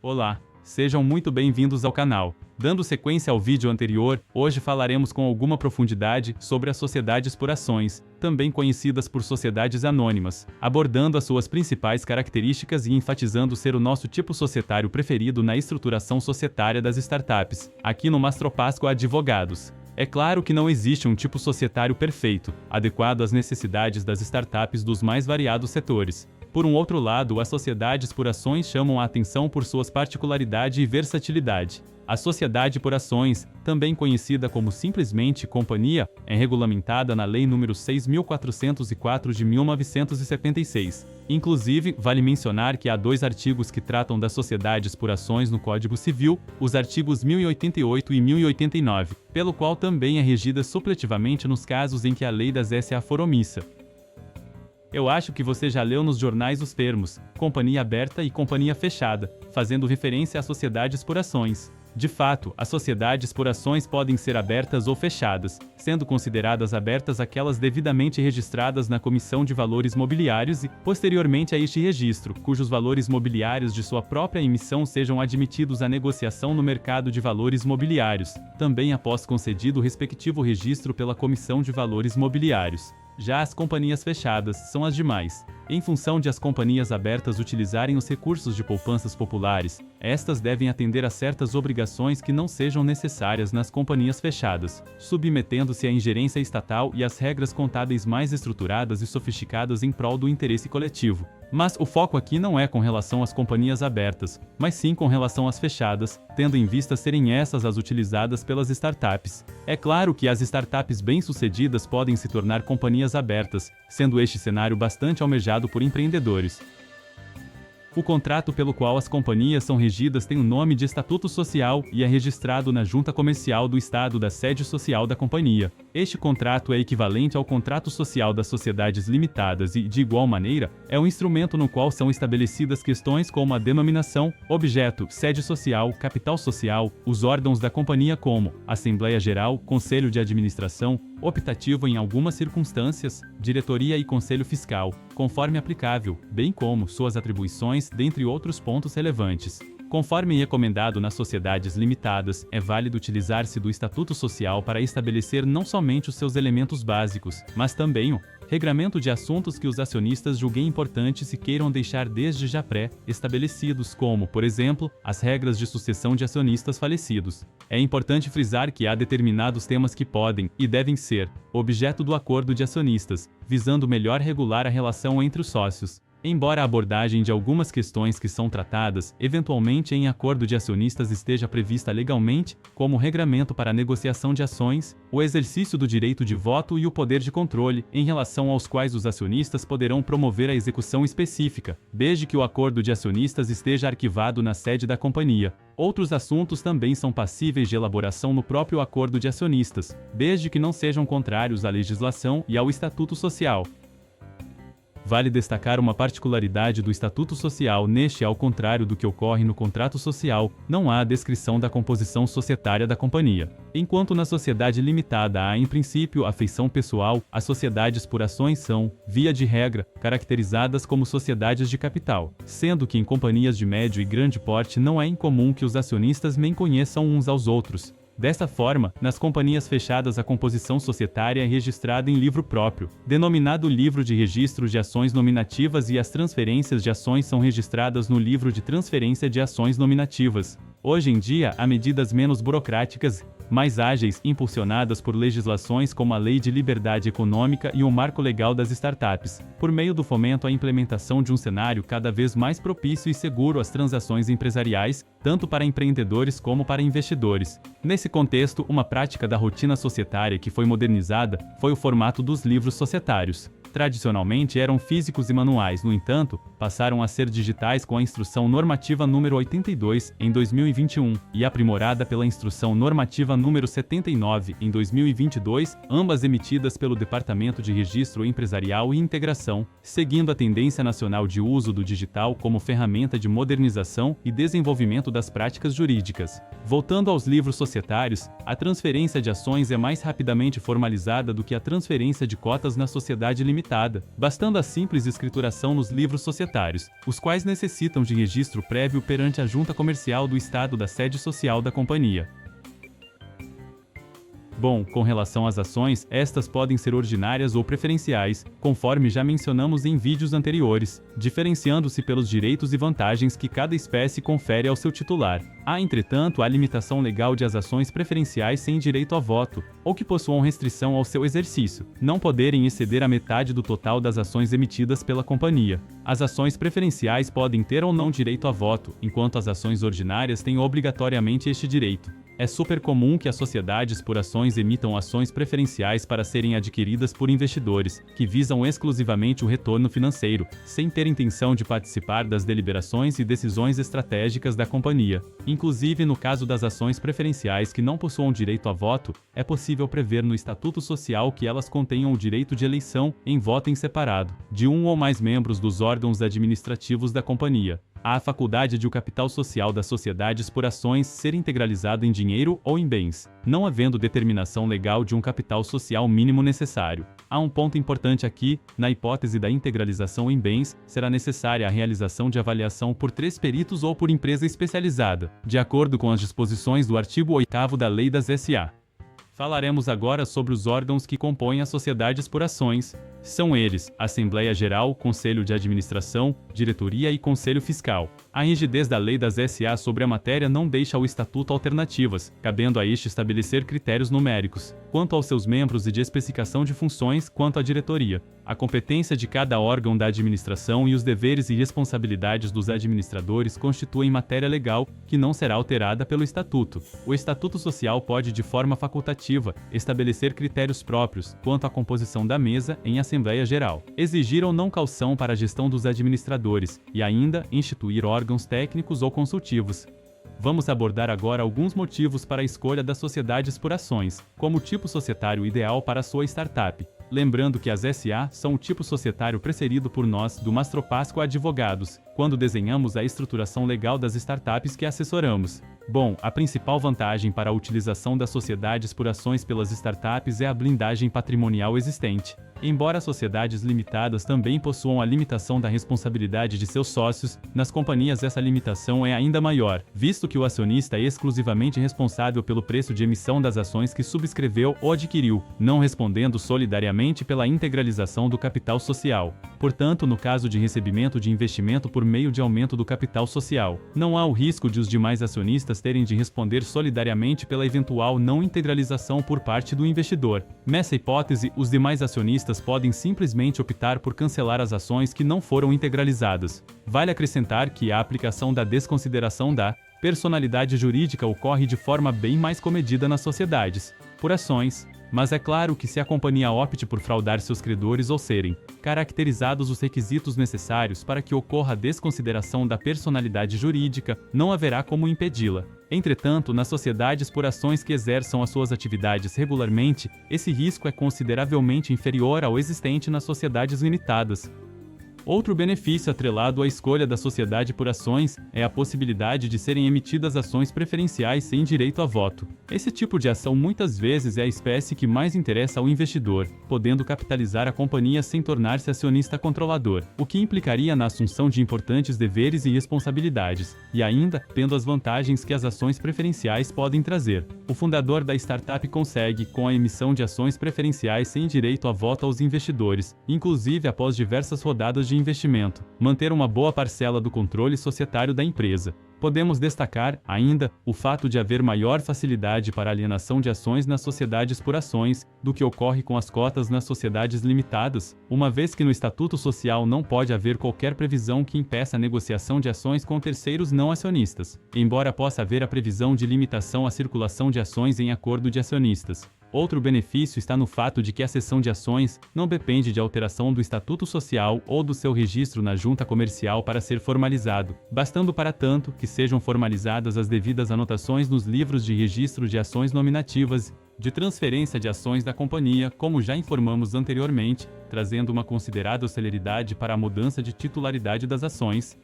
Olá, sejam muito bem-vindos ao canal. Dando sequência ao vídeo anterior, hoje falaremos com alguma profundidade sobre as sociedades por ações, também conhecidas por sociedades anônimas, abordando as suas principais características e enfatizando ser o nosso tipo societário preferido na estruturação societária das startups, aqui no Mastropasco Advogados. É claro que não existe um tipo societário perfeito, adequado às necessidades das startups dos mais variados setores. Por um outro lado, as sociedades por ações chamam a atenção por suas particularidade e versatilidade. A sociedade por ações, também conhecida como simplesmente companhia, é regulamentada na Lei nº 6.404 de 1976. Inclusive, vale mencionar que há 2 artigos que tratam das sociedades por ações no Código Civil, os artigos 1088 e 1089, pelo qual também é regida supletivamente nos casos em que a lei das SA for omissa. Eu acho que você já leu nos jornais os termos companhia aberta e companhia fechada, fazendo referência às sociedades por ações. De fato, as sociedades por ações podem ser abertas ou fechadas, sendo consideradas abertas aquelas devidamente registradas na Comissão de Valores Mobiliários e, posteriormente a este registro, cujos valores mobiliários de sua própria emissão sejam admitidos à negociação no mercado de valores mobiliários, também após concedido o respectivo registro pela Comissão de Valores Mobiliários. Já as companhias fechadas são as demais. Em função de as companhias abertas utilizarem os recursos de poupanças populares, estas devem atender a certas obrigações que não sejam necessárias nas companhias fechadas, submetendo-se à ingerência estatal e às regras contábeis mais estruturadas e sofisticadas em prol do interesse coletivo. Mas o foco aqui não é com relação às companhias abertas, mas sim com relação às fechadas, tendo em vista serem essas as utilizadas pelas startups. É claro que as startups bem-sucedidas podem se tornar companhias abertas, sendo este cenário bastante almejado por empreendedores. O contrato pelo qual as companhias são regidas tem o nome de Estatuto Social e é registrado na Junta Comercial do Estado da sede social da companhia. Este contrato é equivalente ao contrato social das sociedades limitadas e, de igual maneira, é um instrumento no qual são estabelecidas questões como a denominação, objeto, sede social, capital social, os órgãos da companhia como Assembleia Geral, Conselho de Administração, optativo em algumas circunstâncias, diretoria e conselho fiscal, conforme aplicável, bem como suas atribuições, dentre outros pontos relevantes. Conforme recomendado nas sociedades limitadas, é válido utilizar-se do Estatuto Social para estabelecer não somente os seus elementos básicos, mas também o regramento de assuntos que os acionistas julguem importantes e queiram deixar desde já pré-estabelecidos, como, por exemplo, as regras de sucessão de acionistas falecidos. É importante frisar que há determinados temas que podem e devem ser objeto do acordo de acionistas, visando melhor regular a relação entre os sócios. Embora a abordagem de algumas questões que são tratadas, eventualmente em acordo de acionistas esteja prevista legalmente, como o regramento para a negociação de ações, o exercício do direito de voto e o poder de controle, em relação aos quais os acionistas poderão promover a execução específica, desde que o acordo de acionistas esteja arquivado na sede da companhia. Outros assuntos também são passíveis de elaboração no próprio acordo de acionistas, desde que não sejam contrários à legislação e ao Estatuto Social. Vale destacar uma particularidade do Estatuto Social. Neste, ao contrário do que ocorre no contrato social, não há a descrição da composição societária da companhia. Enquanto na sociedade limitada há em princípio a feição pessoal, as sociedades por ações são, via de regra, caracterizadas como sociedades de capital, sendo que em companhias de médio e grande porte não é incomum que os acionistas nem conheçam uns aos outros. Desta forma, nas companhias fechadas a composição societária é registrada em livro próprio, denominado Livro de Registro de Ações Nominativas, e as transferências de ações são registradas no Livro de Transferência de Ações Nominativas. Hoje em dia, há medidas menos burocráticas, mais ágeis, impulsionadas por legislações como a Lei de Liberdade Econômica e o Marco Legal das Startups, por meio do fomento à implementação de um cenário cada vez mais propício e seguro às transações empresariais, tanto para empreendedores como para investidores. Nesse contexto, uma prática da rotina societária que foi modernizada foi o formato dos livros societários. Tradicionalmente eram físicos e manuais, no entanto, passaram a ser digitais com a Instrução Normativa número 82, em 2021, e aprimorada pela Instrução Normativa número 79, em 2022, ambas emitidas pelo Departamento de Registro Empresarial e Integração, seguindo a tendência nacional de uso do digital como ferramenta de modernização e desenvolvimento das práticas jurídicas. Voltando aos livros societários, a transferência de ações é mais rapidamente formalizada do que a transferência de cotas na sociedade limitada, bastando a simples escrituração nos livros societários. societários, os quais necessitam de registro prévio perante a Junta Comercial do Estado da sede social da companhia. Bom, com relação às ações, estas podem ser ordinárias ou preferenciais, conforme já mencionamos em vídeos anteriores, diferenciando-se pelos direitos e vantagens que cada espécie confere ao seu titular. Há, entretanto, a limitação legal de as ações preferenciais sem direito a voto, ou que possuam restrição ao seu exercício, não poderem exceder a metade do total das ações emitidas pela companhia. As ações preferenciais podem ter ou não direito a voto, enquanto as ações ordinárias têm obrigatoriamente este direito. É super comum que as sociedades por ações emitam ações preferenciais para serem adquiridas por investidores, que visam exclusivamente o retorno financeiro, sem ter intenção de participar das deliberações e decisões estratégicas da companhia. Inclusive, no caso das ações preferenciais que não possuam direito a voto, é possível prever no Estatuto Social que elas contenham o direito de eleição, em voto em separado, de um ou mais membros dos órgãos administrativos da companhia. Há a faculdade de o capital social das sociedades por ações ser integralizado em dinheiro ou em bens, não havendo determinação legal de um capital social mínimo necessário. Há um ponto importante aqui: na hipótese da integralização em bens, será necessária a realização de avaliação por 3 peritos ou por empresa especializada, de acordo com as disposições do artigo 8º da Lei das S.A. Falaremos agora sobre os órgãos que compõem as sociedades por ações. São eles: Assembleia Geral, Conselho de Administração, Diretoria e Conselho Fiscal. A rigidez da Lei das S.A. sobre a matéria não deixa ao Estatuto alternativas, cabendo a este estabelecer critérios numéricos, quanto aos seus membros e de especificação de funções quanto à diretoria. A competência de cada órgão da administração e os deveres e responsabilidades dos administradores constituem matéria legal, que não será alterada pelo Estatuto. O Estatuto Social pode, de forma facultativa, estabelecer critérios próprios quanto à composição da mesa em Assembleia Geral, exigir ou não caução para a gestão dos administradores e ainda instituir órgãos técnicos ou consultivos. Vamos abordar agora alguns motivos para a escolha das sociedades por ações, como o tipo societário ideal para sua startup. Lembrando que as SA são o tipo societário preferido por nós, do Mastropasco Advogados, quando desenhamos a estruturação legal das startups que assessoramos. Bom, a principal vantagem para a utilização das sociedades por ações pelas startups é a blindagem patrimonial existente. Embora as sociedades limitadas também possuam a limitação da responsabilidade de seus sócios, nas companhias essa limitação é ainda maior, visto que o acionista é exclusivamente responsável pelo preço de emissão das ações que subscreveu ou adquiriu, não respondendo solidariamente pela integralização do capital social. Portanto, no caso de recebimento de investimento por meio de aumento do capital social, não há o risco de os demais acionistas terem de responder solidariamente pela eventual não integralização por parte do investidor. Nessa hipótese, os demais acionistas podem simplesmente optar por cancelar as ações que não foram integralizadas. Vale acrescentar que a aplicação da desconsideração da personalidade jurídica ocorre de forma bem mais comedida nas sociedades por ações, mas é claro que se a companhia opte por fraudar seus credores ou serem caracterizados os requisitos necessários para que ocorra a desconsideração da personalidade jurídica, não haverá como impedi-la. Entretanto, nas sociedades por ações que exerçam as suas atividades regularmente, esse risco é consideravelmente inferior ao existente nas sociedades limitadas. Outro benefício atrelado à escolha da sociedade por ações é a possibilidade de serem emitidas ações preferenciais sem direito a voto. Esse tipo de ação muitas vezes é a espécie que mais interessa ao investidor, podendo capitalizar a companhia sem tornar-se acionista controlador, o que implicaria na assunção de importantes deveres e responsabilidades, e ainda tendo as vantagens que as ações preferenciais podem trazer. O fundador da startup consegue, com a emissão de ações preferenciais sem direito a voto aos investidores, inclusive após diversas rodadas de investimento, manter uma boa parcela do controle societário da empresa. Podemos destacar, ainda, o fato de haver maior facilidade para a alienação de ações nas sociedades por ações do que ocorre com as cotas nas sociedades limitadas, uma vez que no Estatuto Social não pode haver qualquer previsão que impeça a negociação de ações com terceiros não acionistas, embora possa haver a previsão de limitação à circulação de ações em acordo de acionistas. Outro benefício está no fato de que a cessão de ações não depende de alteração do Estatuto Social ou do seu registro na Junta Comercial para ser formalizado, bastando para tanto que sejam formalizadas as devidas anotações nos livros de registro de ações nominativas, de transferência de ações da companhia, como já informamos anteriormente, trazendo uma considerável celeridade para a mudança de titularidade das ações.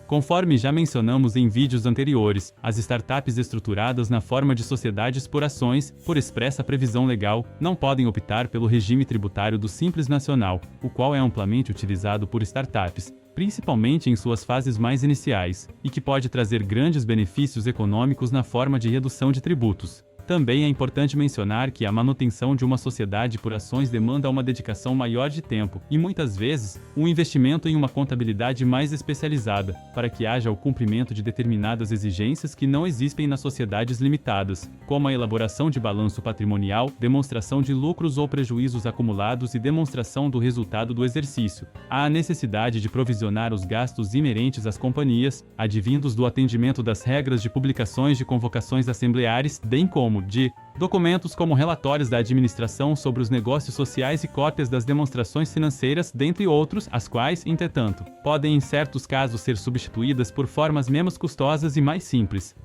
Conforme já mencionamos em vídeos anteriores, as startups estruturadas na forma de sociedades por ações, por expressa previsão legal, não podem optar pelo regime tributário do Simples Nacional, o qual é amplamente utilizado por startups, principalmente em suas fases mais iniciais, e que pode trazer grandes benefícios econômicos na forma de redução de tributos. Também é importante mencionar que a manutenção de uma sociedade por ações demanda uma dedicação maior de tempo e, muitas vezes, um investimento em uma contabilidade mais especializada, para que haja o cumprimento de determinadas exigências que não existem nas sociedades limitadas, como a elaboração de balanço patrimonial, demonstração de lucros ou prejuízos acumulados e demonstração do resultado do exercício. Há a necessidade de provisionar os gastos inerentes às companhias, advindos do atendimento das regras de publicações de convocações assembleares, bem como de documentos como relatórios da administração sobre os negócios sociais e cópias das demonstrações financeiras, dentre outros, as quais, entretanto, podem em certos casos ser substituídas por formas menos custosas e mais simples.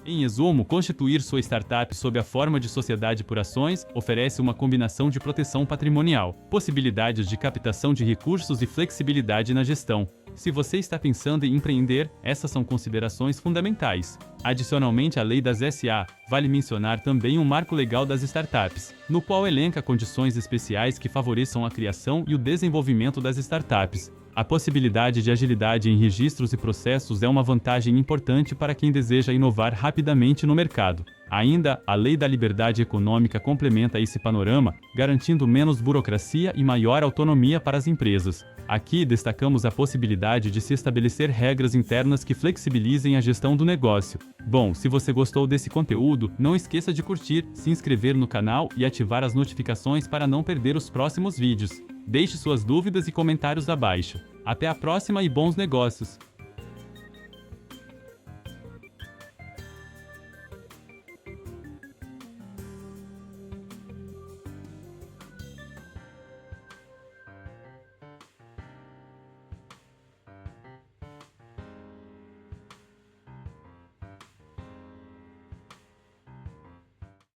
Em resumo, constituir sua startup sob a forma de sociedade por ações oferece uma combinação de proteção patrimonial, possibilidades de captação de recursos e flexibilidade na gestão. Se você está pensando em empreender, essas são considerações fundamentais. Adicionalmente à lei das SA, vale mencionar também o marco legal das startups, no qual elenca condições especiais que favoreçam a criação e o desenvolvimento das startups. A possibilidade de agilidade em registros e processos é uma vantagem importante para quem deseja inovar rapidamente no mercado. Ainda, a Lei da Liberdade Econômica complementa esse panorama, garantindo menos burocracia e maior autonomia para as empresas. Aqui destacamos a possibilidade de se estabelecer regras internas que flexibilizem a gestão do negócio. Bom, se você gostou desse conteúdo, não esqueça de curtir, se inscrever no canal e ativar as notificações para não perder os próximos vídeos. Deixe suas dúvidas e comentários abaixo. Até a próxima e bons negócios!